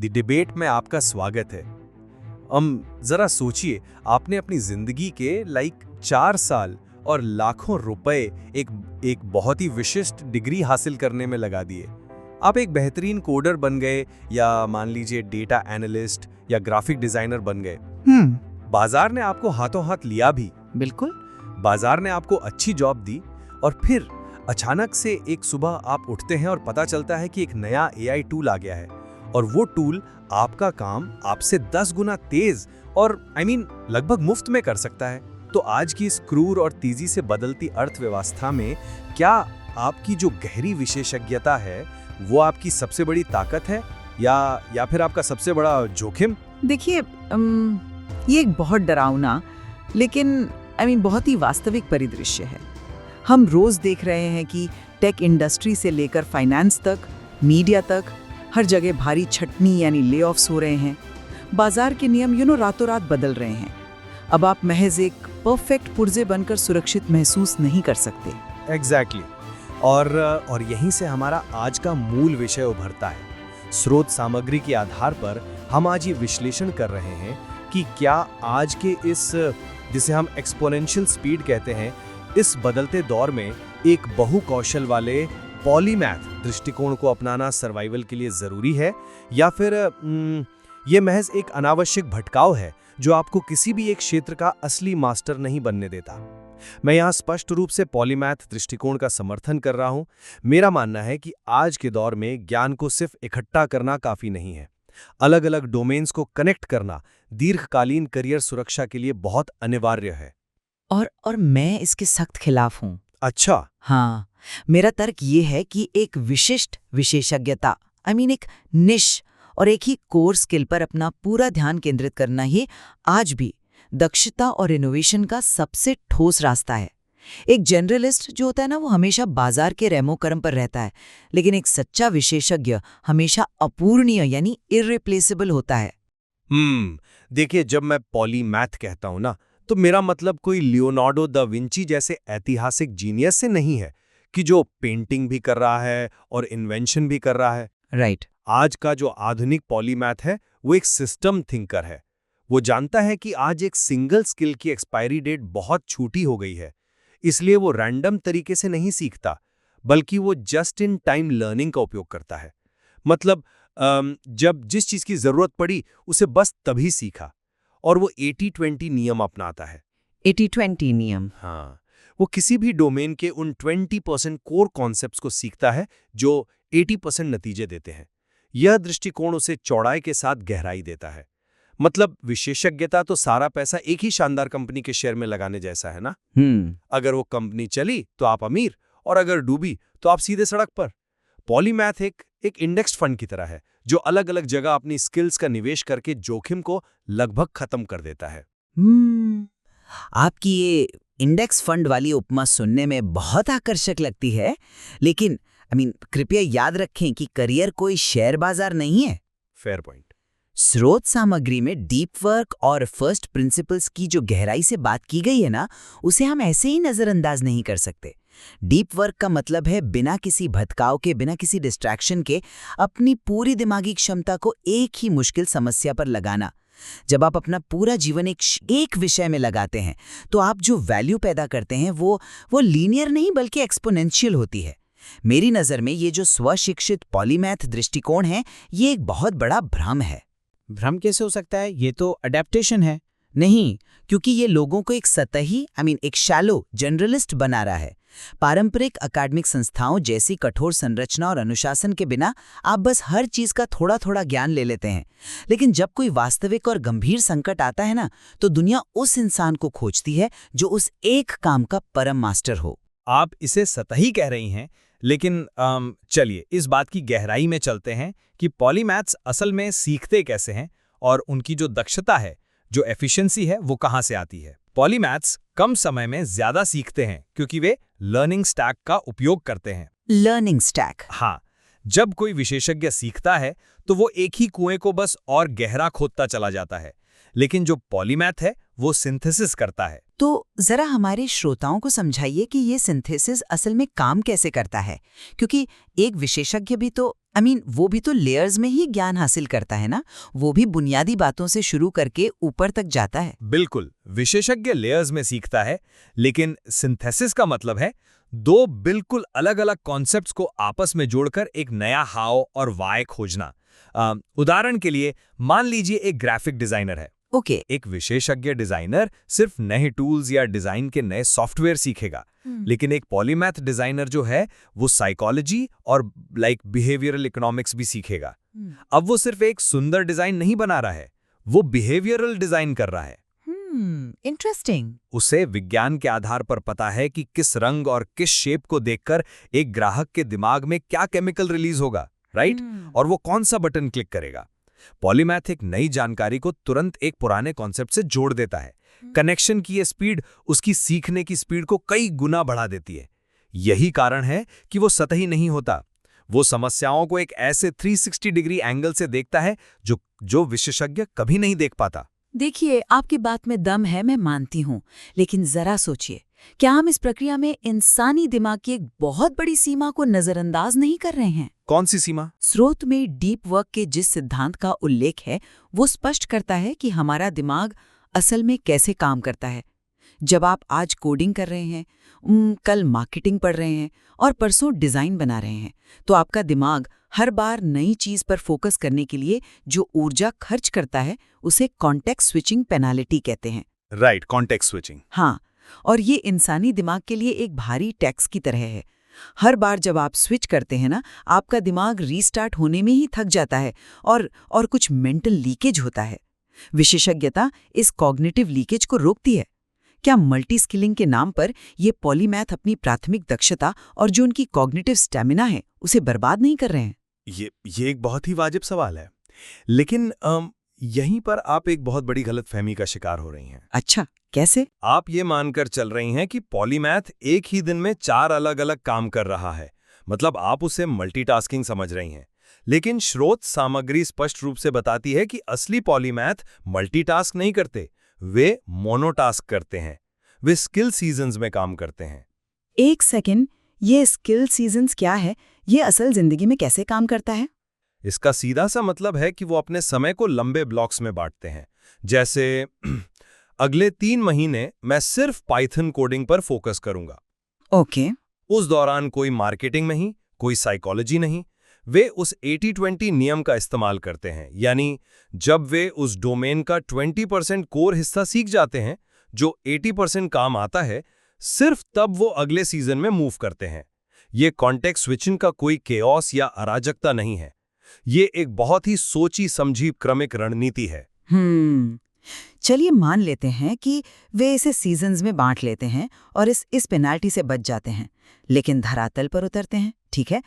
The debate में आपका स्वागत है। जरा सोचिए, आपने अपनी जिंदगी के 4 साल और लाखों रुपए एक बहुत ही विशिष्ट डिग्री हासिल करने में लगा दिए। आप एक बेहतरीन कोडर बन गए, या मान लीजिए डेटा एनालिस्ट या ग्राफिक डिजाइनर बन गए। बाजार ने आपको हाथों हाथ लिया भी। बिल्कुल। बाजार ने आपको अच्छी जॉब दी, और फिर अचानक से एक सुबह आप उठते हैं और पता चलता है कि एक नया एआई टूल आ गया है, और वो टूल आपका काम आपसे 10 गुना तेज और लगभग मुफ्त में कर सकता है। तो आज की इस क्रूर और तेजी से बदलती अर्थव्यवस्था में क्या आपकी जो गहरी विशेषज्ञता है वो आपकी सबसे बड़ी ताकत है, या फिर आपका सबसे बड़ा जोखिम? देखिए, ये एक बहुत डरावना लेकिन बहुत ही वास्तविक परिदृश्य है। हम रोज देख रहे हैं कि टेक इंडस्ट्री से लेकर फाइनेंस तक, मीडिया तक, हर जगह भारी छटनी यानी ले ऑफ्स हो रहे हैं। बाजार के नियम रातों रात बदल रहे हैं। अब आप महज एक परफेक्ट पुर्जे बनकर सुरक्षित महसूस नहीं कर सकते। एग्जैक्टली। और यहीं से हमारा आज का मूल विषय उभरता है। स्रोत सामग्री के आधार पर हम आज ये विश्लेषण कर रहे हैं कि क्या आज के इस, जिसे हम एक्सपोनेंशियल स्पीड कहते हैं, इस बदलते दौर में एक बहुकौशल वाले पॉलीमैथ दृष्टिकोण को अपनाना सर्वाइवल के लिए जरूरी है, या फिर ये महज एक अनावश्यक भटकाव है जो आपको किसी भी एक क्षेत्र का असली मास्टर नहीं बनने देता। मैं यहाँ स्पष्ट रूप से पॉलीमैथ दृष्टिकोण का समर्थन कर रहा हूँ। मेरा मानना है कि आज के दौर में ज्ञान को सिर्फ इकट्ठा करना काफी नहीं है। अलग अलग डोमेन्स को कनेक्ट करना दीर्घकालीन करियर सुरक्षा के लिए बहुत अनिवार्य है। और मैं इसके सख्त खिलाफ हूँ। अच्छा। हाँ, मेरा तर्क ये है कि एक विशिष्ट विशेषज्ञता, एक निश और एक ही कोर स्किल पर अपना पूरा ध्यान केंद्रित करना ही आज भी दक्षता और इनोवेशन का सबसे ठोस रास्ता है। एक जनरलिस्ट जो होता है ना, वो हमेशा बाजार के रेमो कर्म पर रहता है, लेकिन एक सच्चा विशेषज्ञ हमेशा अपूर्णीय यानी इररिप्लेसेबल होता है। देखिए, जब मैं पॉलीमैथ कहता हूं ना, तो मेरा मतलब कोई लियोनार्डो दा विंची जैसे ऐतिहासिक जीनियस से नहीं है कि जो पेंटिंग भी कर रहा है और इन्वेंशन भी कर रहा है। राइट। आज का जो आधुनिक पॉलीमैथ है वो एक सिस्टम थिंकर है। वो जानता है कि आज एक सिंगल स्किल की एक्सपायरी डेट बहुत छोटी हो गई है, इसलिए वो रैंडम तरीके से नहीं सीखता, बल्कि वो जस्ट इन टाइम लर्निंग का उपयोग करता है। मतलब जब जिस चीज की जरूरत पड़ी उसे बस तभी सीखा, और वो 80-20 नियम अपनाता है। 80-20 नियम? हाँ, वो किसी भी डोमेन के उन 20% कोर कॉन्सेप्ट्स को सीखता है जो 80% नतीजे देते हैं। यह दृष्टिकोण उसे चौड़ाई के साथ गहराई देता है। मतलब विशेषज्ञता तो सारा पैसा एक ही शानदार कंपनी के शेयर में लगाने जैसा है ना। अगर वो कंपनी चली तो आप अमीर, और अगर डूबी तो आप सीधे सड़क पर। पॉलीमैथ एक इंडेक्स फंड की तरह है जो अलग अलग जगह अपनी स्किल्स का निवेश करके जोखिम को लगभग खत्म कर देता है। आपकी ये इंडेक्स फंड वाली उपमा सुनने में बहुत आकर्षक लगती है, लेकिन कृपया याद रखें कि करियर कोई शेयर बाजार नहीं है। Fair point. स्रोत सामग्री में डीप वर्क और फर्स्ट प्रिंसिपल्स की जो गहराई से बात की गई है ना, उसे हम ऐसे ही नजरअंदाज नहीं कर सकते। डीप वर्क का मतलब है बिना किसी भटकाव के, बिना किसी डिस्ट्रैक्शन के अपनी पूरी दिमागी क्षमता को एक ही मुश्किल समस्या पर लगाना। जब आप अपना पूरा जीवन एक विषय में लगाते हैं, तो आप जो वैल्यू पैदा करते हैं वो लीनियर नहीं बल्कि एक्सपोनेंशियल होती है। मेरी नज़र में ये जो स्वशिक्षित पॉलीमैथ दृष्टिकोण है, ये एक बहुत बड़ा भ्रम है। भ्रम कैसे हो सकता है? ये तो अडेप्टेशन है। नहीं, क्योंकि ये लोगों को एक सतही एक शैलो जनरलिस्ट बना रहा है। पारंपरिक अकादमिक संस्थाओं जैसी कठोर संरचना और अनुशासन के बिना आप बस हर चीज का थोड़ा थोड़ा ज्ञान ले लेते हैं, लेकिन जब कोई वास्तविक और गंभीर संकट आता है ना, तो दुनिया उस इंसान को खोजती है जो उस एक काम का परम मास्टर हो। आप इसे सतही कह रही हैं, लेकिन चलिए इस बात की गहराई में चलते हैं कि पॉलीमैथ्स असल में सीखते कैसे हैं, और उनकी जो दक्षता है, जो एफिशिएंसी है, वो कहाँ से आती है। पॉलीमैथ्स कम समय में ज्यादा सीखते हैं क्योंकि वे लर्निंग स्टैक का उपयोग करते हैं। Learning stack? हाँ, जब कोई विशेषज्ञ सीखता है तो वो एक ही कुएं को बस और गहरा खोदता चला जाता है, लेकिन जो पॉलीमैथ है वो सिंथेसिस करता है। तो जरा हमारे श्रोताओं को समझाइए कि ये सिंथेसिस असल में काम कैसे करता है, क्योंकि एक विशेषज्ञ भी तो वो भी तो लेयर्स में ही ज्ञान हासिल करता है ना। वो भी बुनियादी बातों से शुरू करके ऊपर तक जाता है। बिल्कुल, विशेषज्ञ लेयर्स में सीखता है, लेकिन सिंथेसिस का मतलब है दो बिल्कुल अलग-अलग कॉन्सेप्ट्स को आपस में जोड़कर एक नया हाउ और वाई खोजना। उदाहरण के लिए मान लीजिए एक ग्राफिक डिजाइनर है। ओके। एक विशेषज्ञ डिजाइनर सिर्फ नए टूल्स या डिजाइन के नए सॉफ्टवेयर सीखेगा, लेकिन एक पॉलीमैथ डिजाइनर जो है वो साइकोलॉजी और बिहेवियरल इकोनॉमिक्स भी सीखेगा। अब वो सिर्फ एक सुंदर डिजाइन नहीं बना रहा है, वो बिहेवियरल डिजाइन कर रहा है। इंटरेस्टिंग। उसे विज्ञान के आधार पर पता है कि किस रंग और किस शेप को देखकर एक ग्राहक के दिमाग में क्या केमिकल रिलीज होगा, राइट? और वो कौन सा बटन क्लिक करेगा। पॉलीमैथ एक नई जानकारी को तुरंत एक पुराने कॉन्सेप्ट से जोड़ देता है। कनेक्शन की ये स्पीड उसकी सीखने की स्पीड को कई गुना बढ़ा देती है। यही कारण है कि वो सतही नहीं होता। वो समस्याओं को एक ऐसे 360 डिग्री एंगल से देखता है जो विशेषज्ञ कभी नहीं देख पाता। देखिए, आपकी बात में दम है, मैं मानती हूँ, लेकिन जरा सोचिए, क्या हम इस प्रक्रिया में इंसानी दिमाग की एक बहुत बड़ी सीमा को नजरअंदाज नहीं कर रहे हैं? कौन सी सीमा? स्रोत में डीप वर्क के जिस सिद्धांत का उल्लेख है वो स्पष्ट करता है कि हमारा दिमाग असल में कैसे काम करता है। जब आप आज कोडिंग कर रहे हैं, कल मार्केटिंग पढ़ रहे हैं और परसों डिजाइन बना रहे हैं, तो आपका दिमाग हर बार नई चीज पर फोकस करने के लिए जो ऊर्जा खर्च करता है उसे कॉन्टेक्स्ट स्विचिंग पेनाल्टी कहते हैं। Right, context switching. हाँ, और ये इंसानी दिमाग के लिए एक भारी टैक्स की तरह है। हर बार जब आप स्विच करते हैं ना, आपका दिमाग रीस्टार्ट होने में ही थक जाता है और कुछ मेंटल लीकेज होता है। विशेषज्ञता इस कॉग्निटिव लीकेज को रोकती है। क्या मल्टी स्किलिंग के नाम पर ये पॉलीमैथ अपनी प्राथमिक दक्षता और जो उनकी कॉग्निटिव स्टैमिना है उसे बर्बाद नहीं कर रहे हैं? ये एक बहुत ही वाजिब सवाल है, लेकिन यहीं पर आप एक बहुत बड़ी गलतफहमी का शिकार हो रही हैं। अच्छा, कैसे? आप ये मानकर चल रही हैं कि पॉलीमैथ एक ही दिन में 4 अलग-अलग काम कर रहा है, मतलब आप उसे मल्टीटास्किंग समझ रही हैं। लेकिन स्रोत सामग्री स्पष्ट रूप से बताती है कि असली पॉलीमैथ मल्टीटास्क नहीं करते, वे मोनोटास्क करते हैं। वे स्किल सीजन्स में काम करते हैं। एक सेकंड, ये स्किल सीजन्स क्या है? ये असल जिंदगी में कैसे काम करता है? इसका सीधा सा मतलब है कि वो अपने समय को लंबे ब्लॉक्स में बांटते हैं। जैसे अगले 3 महीने मैं सिर्फ पाइथन कोडिंग पर फोकस करूंगा। ओके। उस दौरान कोई मार्केटिंग नहीं, कोई साइकोलॉजी नहीं। वे उस 80-20 नियम का इस्तेमाल करते हैं, यानी जब वे उस डोमेन का 20% कोर हिस्सा सीख जाते हैं जो 80% काम आता है, सिर्फ तब वो अगले सीजन में मूव करते हैं। ये कॉन्टेक्स्ट स्विचिंग का कोई केओस या अराजकता नहीं है, ये एक बहुत ही सोची समझी क्रमिक रणनीति है। चलिए मान लेते हैं कि वे इसे सीजन्स में बांट लेते हैं और इस पेनाल्टी से बच जाते हैं, लेकिन धरातल पर उतरते हैं। ठीक है,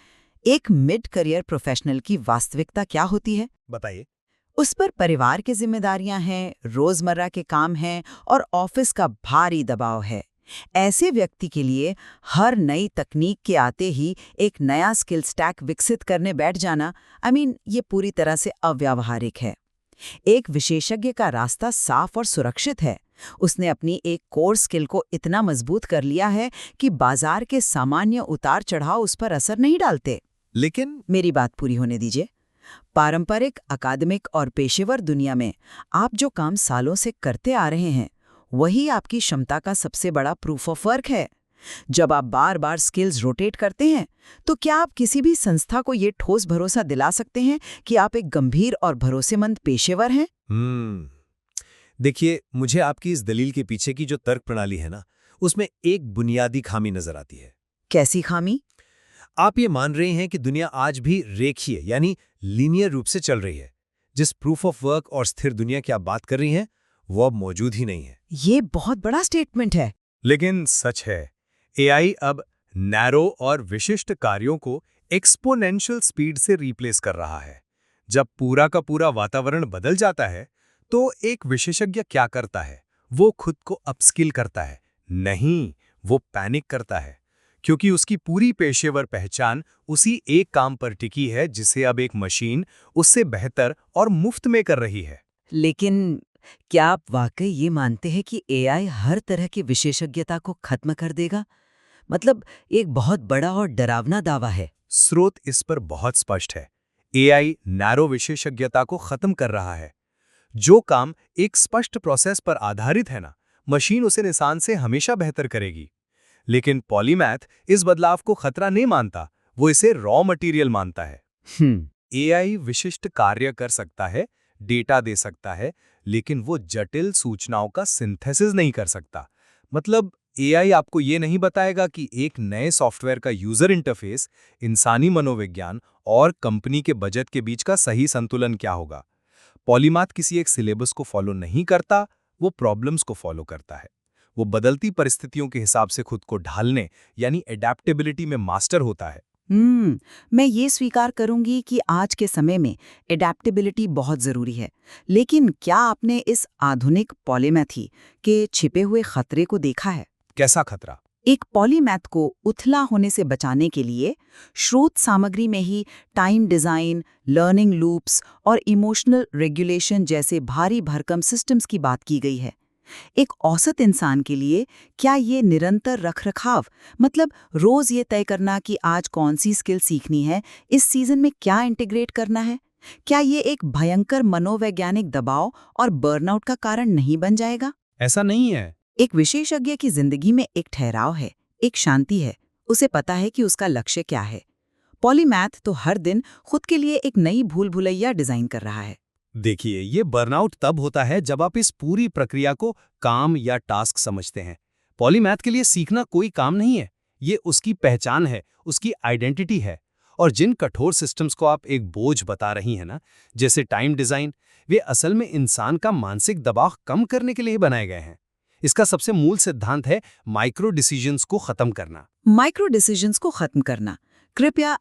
एक मिड करियर प्रोफेशनल की वास्तविकता क्या होती है? बताइए। उस पर परिवार की जिम्मेदारियां हैं, रोजमर्रा के काम हैं और ऑफिस का भारी दबाव है। ऐसे व्यक्ति के लिए हर नई तकनीक के आते ही एक नया स्किल स्टैक विकसित करने बैठ जाना, ये पूरी तरह से अव्यावहारिक है। एक विशेषज्ञ का रास्ता साफ और सुरक्षित है। उसने अपनी एक कोर स्किल को इतना मजबूत कर लिया है कि बाजार के सामान्य उतार चढ़ाव उस पर असर नहीं डालते। लेकिन मेरी बात पूरी होने दीजिए। पारंपरिक, अकादमिक और पेशेवर दुनिया में आप जो काम सालों से करते आ रहे हैं, वही आपकी क्षमता का सबसे बड़ा प्रूफ ऑफ वर्क है। जब आप बार बार स्किल्स रोटेट करते हैं, तो क्या आप किसी भी संस्था को ये ठोस भरोसा दिला सकते हैं कि आप एक गंभीर और भरोसेमंद पेशेवर हैं? देखिए, मुझे आपकी इस दलील के पीछे की जो तर्क प्रणाली है ना, उसमें एक बुनियादी खामी नजर आती है। कैसी खामी? आप ये मान रहे हैं कि दुनिया आज भी रेखीय यानी लीनियर रूप से चल रही है। जिस प्रूफ ऑफ वर्क और स्थिर दुनिया की आप बात कर रही हैं, वो अब मौजूद ही नहीं है। ये बहुत बड़ा स्टेटमेंट है। लेकिन सच है, एआई अब नैरो और विशिष्ट कार्यों को एक्सपोनेंशियल स्पीड से रिप्लेस कर रहा है। जब पूरा का पूरा वातावरण बदल जाता है, तो एक विशेषज्ञ क्या करता है? वो खुद को अपस्किल करता है? नहीं, वो पैनिक करता है, क्योंकि उसकी पूरी पेशेवर पहचान उसी एक काम पर टिकी है जिसे अब एक मशीन उससे बेहतर और मुफ्त में कर रही है। लेकिन क्या आप वाकई ये मानते हैं कि एआई हर तरह की विशेषज्ञता को खत्म कर देगा? एक बहुत बड़ा और डरावना दावा है। स्रोत इस पर बहुत स्पष्ट है। एआई नैरो विशेषज्ञता को खत्म कर रहा है। जो काम एक स्पष्ट प्रोसेस पर आधारित है ना, मशीन उसे इंसान से हमेशा बेहतर करेगी। लेकिन पॉलीमैथ इस बदलाव को खतरा नहीं मानता, वो इसे रॉ मटेरियल मानता है। एआई विशिष्ट कार्य कर सकता है, डेटा दे सकता है, लेकिन वो जटिल सूचनाओं का सिंथेसिस नहीं कर सकता। मतलब एआई आपको ये नहीं बताएगा कि एक नए सॉफ्टवेयर का यूजर इंटरफेस, इंसानी मनोविज्ञान और कंपनी के बजट के बीच का सही संतुलन क्या होगा। पॉलीमैथ किसी एक सिलेबस को फॉलो नहीं करता, वो प्रॉब्लम्स को फॉलो करता है। वो बदलती परिस्थितियों के हिसाब से खुद को ढालने यानी एडेप्टेबिलिटी में मास्टर होता है। मैं ये स्वीकार करूंगी कि आज के समय में एडेप्टेबिलिटी बहुत जरूरी है। लेकिन क्या आपने इस आधुनिक पॉलीमैथी के छिपे हुए खतरे को देखा है? कैसा खतरा? एक पॉलीमैथ को उथला होने से बचाने के लिए स्रोत सामग्री में ही टाइम डिजाइन, लर्निंग लूप्स और इमोशनल रेगुलेशन जैसे भारी भरकम सिस्टम्स की बात की गई है। एक औसत इंसान के लिए क्या ये निरंतर रखरखाव, मतलब रोज ये तय करना कि आज कौन सी स्किल सीखनी है, इस सीजन में क्या इंटीग्रेट करना है, क्या ये एक भयंकर मनोवैज्ञानिक दबाव और बर्नआउट का कारण नहीं बन जाएगा? ऐसा नहीं है। एक विशेषज्ञ की जिंदगी में एक ठहराव है, एक शांति है, उसे पता है कि उसका लक्ष्य क्या है। पॉलीमैथ तो हर दिन खुद के लिए एक नई भूल भुलैया डिजाइन कर रहा है। देखिए, ये बर्नआउट तब होता है जब आप इस पूरी प्रक्रिया को काम या टास्क समझते हैं। पॉलीमैथ के लिए सीखना कोई काम नहीं है, ये उसकी पहचान है, उसकी आइडेंटिटी है। और जिन कठोर सिस्टम्स को आप एक बोझ बता रही हैं ना, जैसे टाइम डिजाइन, वे असल में इंसान का मानसिक दबाव कम करने के लिए बनाए गए हैं। इसका सबसे मूल सिद्धांत है माइक्रो डिसीजंस को खत्म करना। माइक्रो डिसीजंस को खत्म करना, कृपया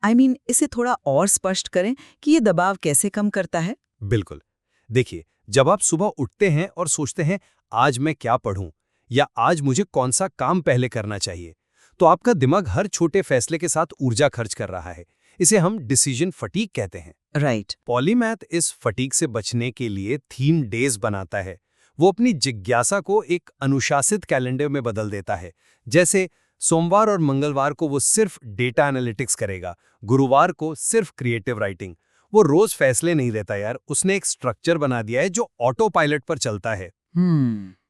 इसे थोड़ा और स्पष्ट करें कि ये दबाव कैसे कम करता है। बिल्कुल। देखिए, जब आप सुबह उठते हैं और सोचते हैं आज मैं क्या पढ़ूं या आज मुझे कौन सा काम पहले करना चाहिए, तो आपका दिमाग हर छोटे फैसले के साथ ऊर्जा खर्च कर रहा है। इसे हम डिसीजन फटीग कहते हैं। राइट। पॉलीमैथ इस फटीग से बचने के लिए थीम डेज बनाता है। वो अपनी जिज्ञासा को एक अनुशासित कैलेंडर में बदल देता है। जैसे सोमवार और मंगलवार को वो सिर्फ डेटा एनालिटिक्स करेगा, गुरुवार को सिर्फ क्रिएटिव राइटिंग। वो रोज फैसले नहीं लेता यार, उसने एक स्ट्रक्चर बना दिया है जो ऑटो पायलट पर चलता है।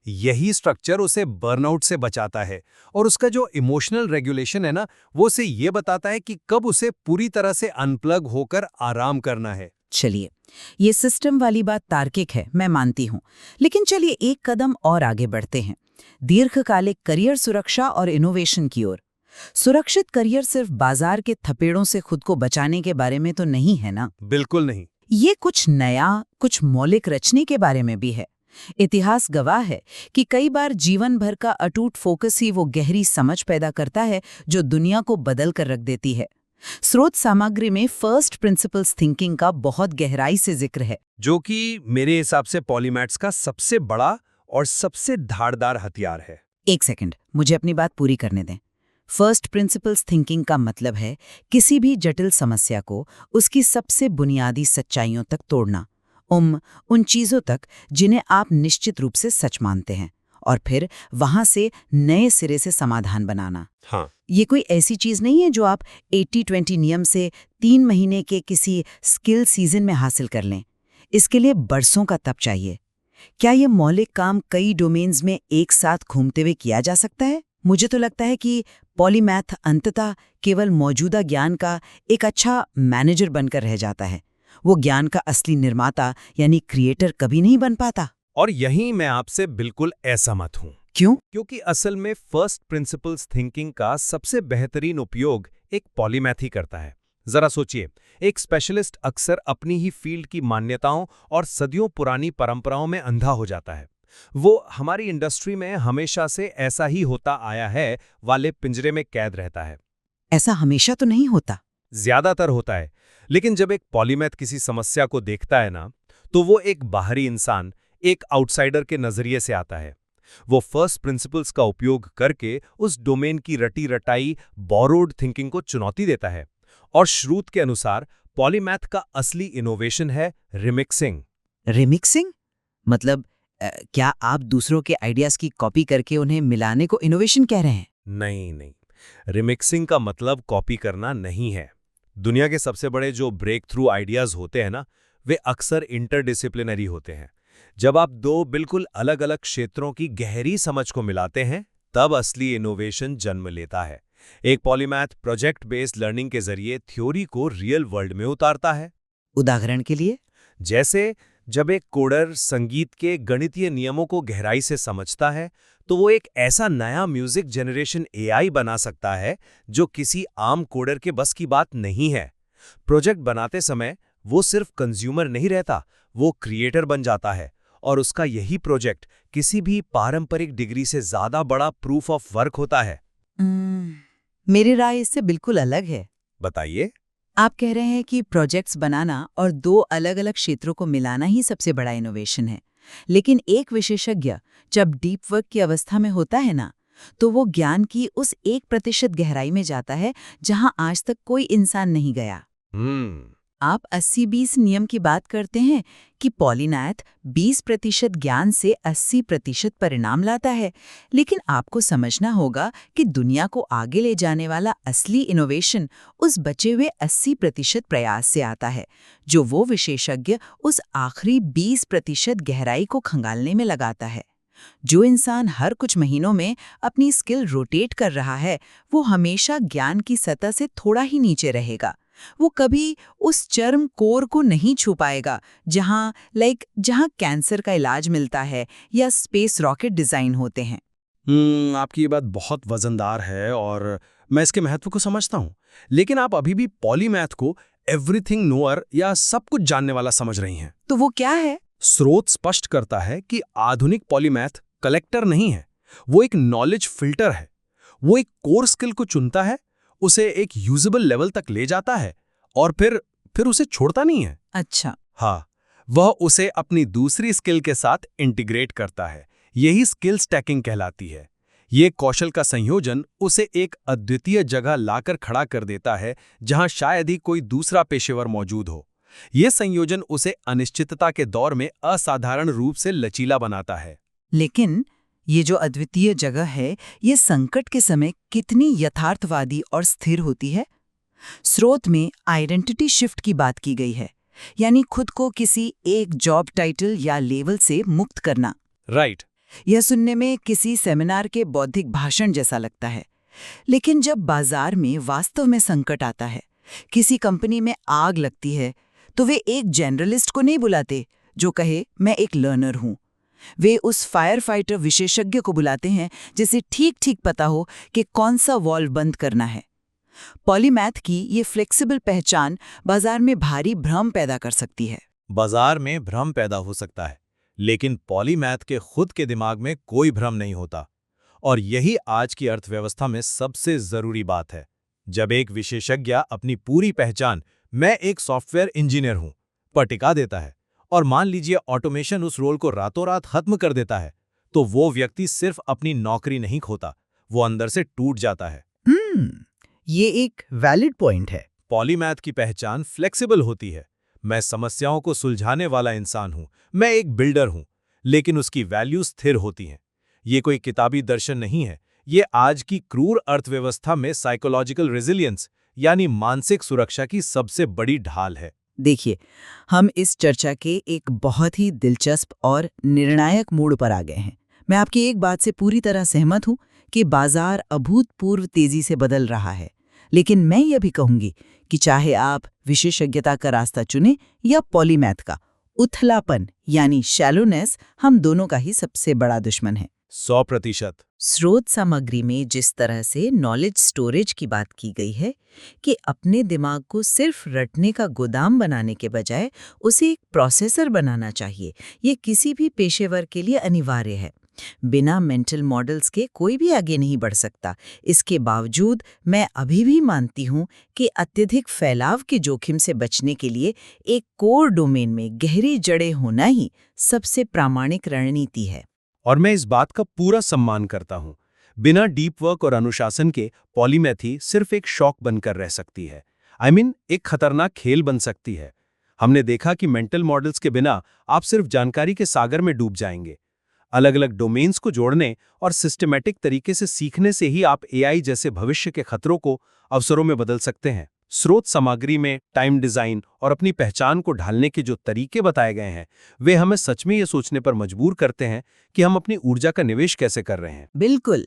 यही स्ट्रक्चर उसे बर्नआउट से बचाता है और उसका जो इमोशनल रेगुलेशन है ना, वो उसे ये बताता है कि कब उसे पूरी तरह से अनप्लग होकर आराम करना है। चलिए, ये सिस्टम वाली बात तार्किक है, मैं मानती हूँ। लेकिन चलिए एक कदम और आगे बढ़ते हैं, दीर्घकालिक करियर सुरक्षा और इनोवेशन की ओर। सुरक्षित करियर सिर्फ बाजार के थपेड़ों से खुद को बचाने के बारे में तो नहीं है ना? बिल्कुल नहीं। ये कुछ नया, कुछ मौलिक रचने के बारे में भी है। इतिहास गवाह है कि कई बार जीवन भर का अटूट फोकस ही वो गहरी समझ पैदा करता है जो दुनिया को बदल कर रख देती है। स्रोत सामग्री में फर्स्ट प्रिंसिपल्स थिंकिंग का बहुत गहराई से जिक्र है, जो कि मेरे हिसाब से पॉलीमैथ्स का सबसे बड़ा और सबसे धारदार हथियार है। एक सेकंड, मुझे अपनी बात पूरी करने दें। फर्स्ट प्रिंसिपल्स थिंकिंग का मतलब है किसी भी जटिल समस्या को उसकी सबसे बुनियादी सच्चाइयों तक तोड़ना, उन चीजों तक जिन्हें आप निश्चित रूप से सच मानते हैं, और फिर वहां से नए सिरे से समाधान बनाना। हाँ। ये कोई ऐसी चीज नहीं है जो आप 80-20 नियम से 3 महीने के किसी स्किल सीजन में हासिल कर लें। इसके लिए बरसों का तप चाहिए। क्या ये मौलिक काम कई डोमेन्स में एक साथ घूमते हुए किया जा सकता है? मुझे तो लगता है कि पॉलीमैथ अंततः केवल मौजूदा ज्ञान का एक अच्छा मैनेजर बनकर रह जाता है। वो ज्ञान का असली निर्माता यानी क्रिएटर कभी नहीं बन पाता। और यहीं मैं आपसे बिल्कुल असहमत हूँ। क्यों? क्योंकि असल में फर्स्ट प्रिंसिपल्स थिंकिंग का सबसे बेहतरीन उपयोग एक पॉलीमैथ ही करता है। जरा सोचिए, एक स्पेशलिस्ट अक्सर अपनी ही फील्ड की मान्यताओं और सदियों पुरानी परंपराओं में अंधा हो जाता है। वो हमारी इंडस्ट्री में हमेशा से ऐसा ही होता आया है वाले पिंजरे में कैद रहता है। ऐसा हमेशा तो नहीं होता। ज्यादातर होता है, लेकिन जब एक पॉलीमैथ किसी समस्या को देखता है ना, तो वो एक बाहरी इंसान, एक आउटसाइडर के नजरिए से आता है। वो फर्स्ट प्रिंसिपल्स का उपयोग करके उस डोमेन की रटी रटाई बोरोड थिंकिंग को चुनौती देता है। और श्रुत के अनुसार पॉलीमैथ का असली इनोवेशन है रिमिक्सिंग। रिमिक्सिंग मतलब क्या आप दूसरों के आइडियाज की कॉपी करके उन्हें मिलाने को इनोवेशन कह रहे हैं? नहीं, रिमिक्सिंग का मतलब कॉपी करना नहीं है। दुनिया के सबसे बड़े जो ब्रेक थ्रू आइडियाज होते हैं ना, वे अक्सर इंटरडिसिप्लिनरी होते हैं। जब आप दो बिल्कुल अलग-अलग क्षेत्रों की गहरी समझ को मिलाते हैं, तब असली इनोवेशन जन्म लेता है। एक पॉलीमैथ प्रोजेक्ट बेस्ड लर्निंग के जरिए थ्योरी को रियल वर्ल्ड में उतारता है। उदाहरण के लिए? जैसे जब एक कोडर संगीत के गणितीय नियमों को गहराई से समझता है, तो वो एक ऐसा नया म्यूजिक जनरेशन एआई बना सकता है जो किसी आम कोडर के बस की बात नहीं है। प्रोजेक्ट बनाते समय वो सिर्फ कंज्यूमर नहीं रहता, वो क्रिएटर बन जाता है, और उसका यही प्रोजेक्ट किसी भी पारंपरिक डिग्री से ज्यादा बड़ा प्रूफ ऑफ वर्क होता है। मेरी राय इससे बिल्कुल अलग है। बताइए। आप कह रहे हैं कि प्रोजेक्ट्स बनाना और दो अलग-अलग क्षेत्रों को मिलाना ही सबसे बड़ा इनोवेशन है। लेकिन एक विशेषज्ञ जब डीप वर्क की अवस्था में होता है ना, तो वो ज्ञान की उस 1% गहराई में जाता है जहां आज तक कोई इंसान नहीं गया। आप 80-20 नियम की बात करते हैं कि पॉलीमैथ 20% ज्ञान से 80% परिणाम लाता है, लेकिन आपको समझना होगा कि दुनिया को आगे ले जाने वाला असली इनोवेशन उस बचे हुए 80% प्रयास से आता है, जो वो विशेषज्ञ उस आखिरी 20% गहराई को खंगालने में लगाता है। जो इंसान हर कुछ महीनों में अपनी स्किल रोटेट कर रहा है, वो हमेशा ज्ञान की सतह से थोड़ा ही नीचे रहेगा। वो कभी उस चरम कोर को नहीं छू पाएगा जहां कैंसर का इलाज मिलता है या स्पेस रॉकेट डिजाइन होते हैं। आपकी ये बात बहुत वजनदार है और मैं इसके महत्व को समझता हूँ। लेकिन आप अभी भी पॉलीमैथ को एवरीथिंग नोअर या सब कुछ जानने वाला समझ रही हैं। तो वो क्या है? स्रोत स्पष्ट करता है कि आधुनिक पॉलीमैथ कलेक्टर नहीं है, वो एक नॉलेज फिल्टर है। वो एक कोर स्किल को चुनता है, उसे एक यूजेबल लेवल तक ले जाता है और फिर उसे छोड़ता नहीं है। अच्छा। हाँ, वह उसे अपनी दूसरी स्किल के साथ इंटीग्रेट करता है। यही स्किल स्टैकिंग कहलाती है। ये कौशल का संयोजन उसे एक अद्वितीय जगह लाकर खड़ा कर देता है जहां शायद ही कोई दूसरा पेशेवर मौजूद हो। ये संयोजन उसे अनिश्चितता के दौर में असाधारण रूप से लचीला बनाता है। लेकिन ये जो अद्वितीय जगह है, ये संकट के समय कितनी यथार्थवादी और स्थिर होती है। स्रोत में आइडेंटिटी शिफ्ट की बात की गई है, यानी खुद को किसी एक जॉब टाइटल या लेवल से मुक्त करना। राइट। यह सुनने में किसी सेमिनार के बौद्धिक भाषण जैसा लगता है, लेकिन जब बाजार में वास्तव में संकट आता है, किसी कंपनी में आग लगती है, तो वे एक जनरलिस्ट को नहीं बुलाते जो कहे मैं एक लर्नर हूं। वे उस फायर फाइटर विशेषज्ञ को बुलाते हैं जिसे ठीक-ठीक पता हो कि कौन सा वॉल्व बंद करना है। पॉलीमैथ की ये फ्लेक्सिबल पहचान बाजार में भारी भ्रम पैदा कर सकती है। बाजार में भ्रम पैदा हो सकता है, लेकिन पॉलीमैथ के खुद के दिमाग में कोई भ्रम नहीं होता। और यही आज की अर्थव्यवस्था में सबसे जरूरी बात है। जब एक विशेषज्ञ अपनी पूरी पहचान मैं एक सॉफ्टवेयर इंजीनियर हूं पर टिका देता है, और मान लीजिए ऑटोमेशन उस रोल को रातों रात खत्म कर देता है, तो वो व्यक्ति सिर्फ अपनी नौकरी नहीं खोता, वो अंदर से टूट जाता है। ये एक वैलिड पॉइंट है। पॉलीमैथ की पहचान फ्लेक्सिबल होती है। मैं समस्याओं को सुलझाने वाला इंसान हूं, मैं एक बिल्डर हूं, लेकिन उसकी वैल्यू स्थिर होती हैं। ये कोई किताबी दर्शन नहीं है, ये आज की क्रूर अर्थव्यवस्था में साइकोलॉजिकल रेजिलियंस यानी मानसिक सुरक्षा की सबसे बड़ी ढाल है। देखिए, हम इस चर्चा के एक बहुत ही दिलचस्प और निर्णायक मोड़ पर आ गए हैं। मैं आपकी एक बात से पूरी तरह सहमत हूं कि बाजार अभूतपूर्व तेजी से बदल रहा है, लेकिन मैं यह भी कहूंगी कि चाहे आप विशेषज्ञता का रास्ता चुनें या पॉलीमैथ का, उथलापन यानी शैलोनेस हम दोनों का ही सबसे बड़ा दुश्मन है। 100%। स्रोत सामग्री में जिस तरह से नॉलेज स्टोरेज की बात की गई है कि अपने दिमाग को सिर्फ रटने का गोदाम बनाने के बजाय उसे एक प्रोसेसर बनाना चाहिए, ये किसी भी पेशेवर के लिए अनिवार्य है। बिना मेंटल मॉडल्स के कोई भी आगे नहीं बढ़ सकता। इसके बावजूद मैं अभी भी मानती हूँ कि अत्यधिक फैलाव के जोखिम से बचने के लिए एक कोर डोमेन में गहरी जड़ें होना ही सबसे प्रामाणिक रणनीति है। और मैं इस बात का पूरा सम्मान करता हूं। बिना डीप वर्क और अनुशासन के पॉलीमैथी सिर्फ एक शौक बनकर रह सकती है। एक खतरनाक खेल बन सकती है। हमने देखा कि मेंटल मॉडल्स के बिना आप सिर्फ जानकारी के सागर में डूब जाएंगे। अलग अलग डोमेन्स को जोड़ने और सिस्टमैटिक तरीके से सीखने से ही आप एआई जैसे भविष्य के खतरों को अवसरों में बदल सकते हैं। स्रोत सामग्री में टाइम डिजाइन और अपनी पहचान को ढालने के जो तरीके बताए गए हैं वे हमें सच में ये सोचने पर मजबूर करते हैं कि हम अपनी ऊर्जा का निवेश कैसे कर रहे हैं। बिल्कुल।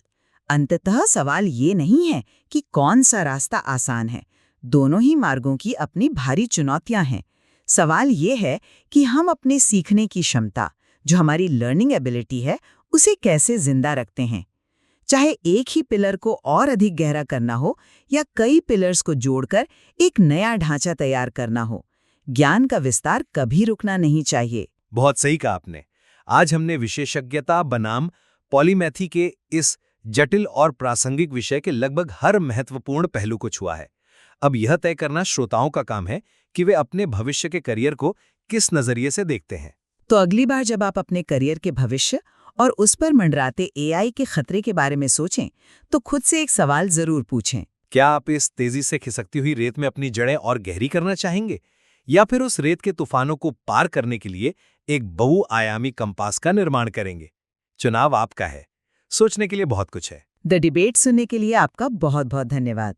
अंततः सवाल ये नहीं है कि कौन सा रास्ता आसान है। दोनों ही मार्गों की अपनी भारी चुनौतियां हैं। सवाल ये है कि हम अपने सीखने की क्षमता, जो हमारी लर्निंग एबिलिटी है, उसे कैसे जिंदा रखते हैं। चाहे एक ही पिलर को और अधिक गहरा करना हो या कई पिलर्स को जोड़कर एक नया ढांचा तैयार करना हो, ज्ञान का विस्तार कभी रुकना नहीं चाहिए। बहुत सही कहा आपने। आज हमने विशेषज्ञता बनाम पॉलीमैथी के इस जटिल और प्रासंगिक विषय के लगभग हर महत्वपूर्ण पहलू को छुआ है। अब यह तय करना श्रोताओं का काम है कि वे अपने भविष्य के करियर को किस नजरिए से देखते हैं। तो अगली बार जब आप अपने करियर के भविष्य और उस पर मंडराते एआई के खतरे के बारे में सोचें, तो खुद से एक सवाल जरूर पूछें। क्या आप इस तेजी से खिसकती हुई रेत में अपनी जड़ें और गहरी करना चाहेंगे, या फिर उस रेत के तूफानों को पार करने के लिए एक बहुआयामी कंपास का निर्माण करेंगे? चुनाव आपका है। सोचने के लिए बहुत कुछ है। द डिबेट सुनने के लिए आपका बहुत बहुत धन्यवाद।